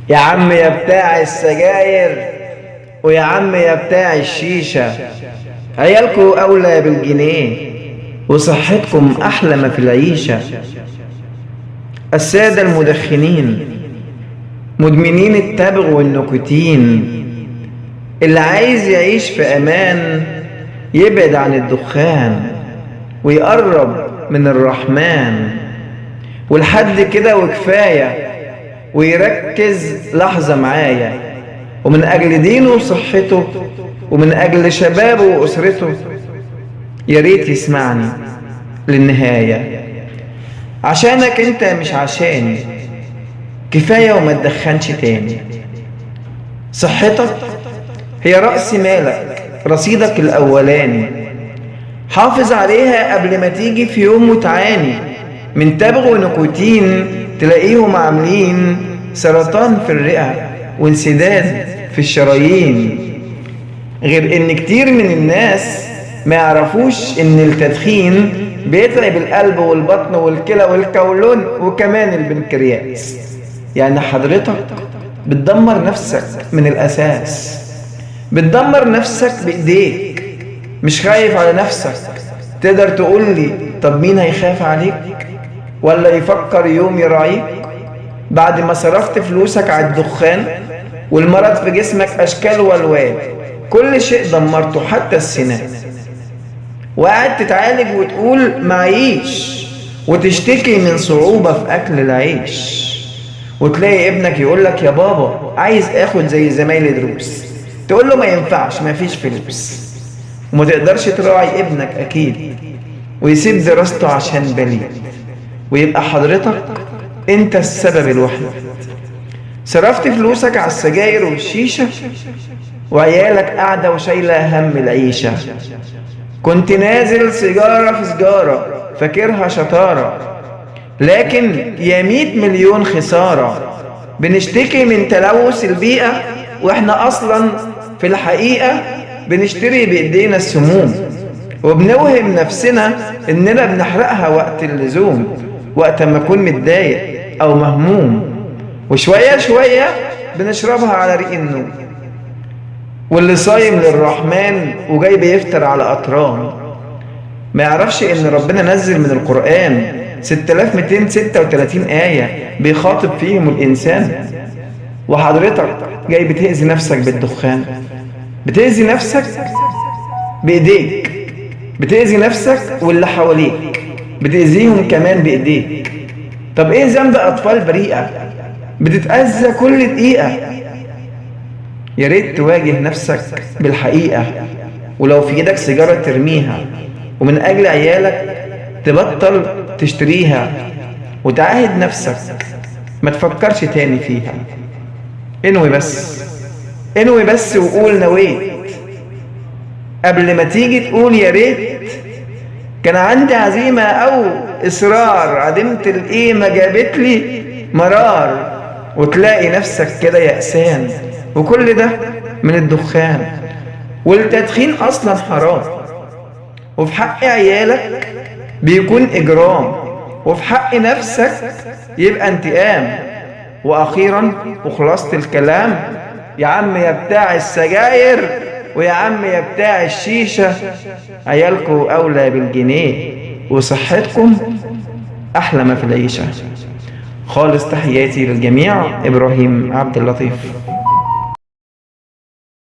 يا عم يا بتاع السجاير، ويا عم يا بتاع الشيشة، عيالكوا أولى بالجنيه وصحتكم أحلى ما في العيشة. السادة المدخنين مدمنين التبغ والنيكوتين، اللي عايز يعيش في أمان يبعد عن الدخان ويقرب من الرحمن، ولحد كده وكفاية ويركز لحظة معايا، ومن أجل دينه وصحته ومن أجل شبابه وأسرته يا ريت يسمعني للنهاية. عشانك انت مش عشاني، كفاية وما تدخنش تاني. صحتك هي رأس مالك، رصيدك الأولاني، حافظ عليها قبل ما تيجي في يوم وتعاني من تبغ ونيكوتين تلاقيهم عاملين سرطان في الرئة وانسداد في الشرايين. غير ان كتير من الناس ما يعرفوش ان التدخين بيتعب القلب والبطن والكلى والقولون وكمان البنكرياس. يعني حضرتك بتدمر نفسك من الأساس، بتدمر نفسك بإيديك. مش خايف على نفسك؟ تقدر تقول لي طب مين هيخاف عليك ولا يفكر يوم يراعيك بعد ما صرفت فلوسك على الدخان والمرض في جسمك أشكال والوان؟ كل شيء دمرته حتى السنان، وقاعد تتعالج وتقول معيش، وتشتكي من صعوبة في أكل العيش، وتلاقي ابنك يقولك يا بابا عايز اخد زي زمايلي دروس، تقول له ما ينفعش ما فيش فلوس، وما تقدرش تراعي ابنك أكيد ويسيب دراسته عشان بليد، ويبقى حضرتك انت السبب الوحيد. صرفت فلوسك على السجاير والشيشة وعيالك قاعدة وشايلة هم العيشة. كنت نازل سيجارة في سيجارة فاكرها شطارة، لكن يا 100 مليون خسارة. بنشتكي من تلوث البيئة واحنا اصلا في الحقيقة بنشتري بايدينا السموم، وبنوهم نفسنا اننا بنحرقها وقت اللزوم، وقت ما اكون متضايق او مهموم، وشوية شوية بنشربها على ريق النوم. واللي صايم للرحمن وجاي بيفتر على أطران ما يعرفش ان ربنا نزل من القرآن 6236 آية بيخاطب فيهم الإنسان، وحضرتك جاي بتأذي نفسك بالدخان، بتأذي نفسك بإيديك، بتأذي نفسك واللي حواليك بتأذيهم كمان بإيديك. طب ايه ذنب أطفال بريئة بتتأذى كل دقيقة؟ يا ريت تواجه نفسك بالحقيقة، ولو في ايدك سيجارة ترميها، ومن أجل عيالك تبطل تشتريها، وتعاهد نفسك ما تفكرش تاني فيها. انوي بس، انوي بس وقول نويت قبل ما تيجي تقول يا ريت كان عندي عزيمة أو إصرار، عدمت القيمة جابت لي مرار، وتلاقي نفسك كده يأسان. وكل ده من الدخان، والتدخين أصلا حرام، وفي حق عيالك بيكون إجرام، وفي حق نفسك يبقى انتقام. وأخيرا وخلاصة الكلام، يا عم يا بتاع السجاير ويا عم يا بتاع الشيشة، عيالكوا أولى بالجنيه وصحتكم أحلى ما في العيشة. خالص تحياتي للجميع، إبراهيم عبد اللطيف.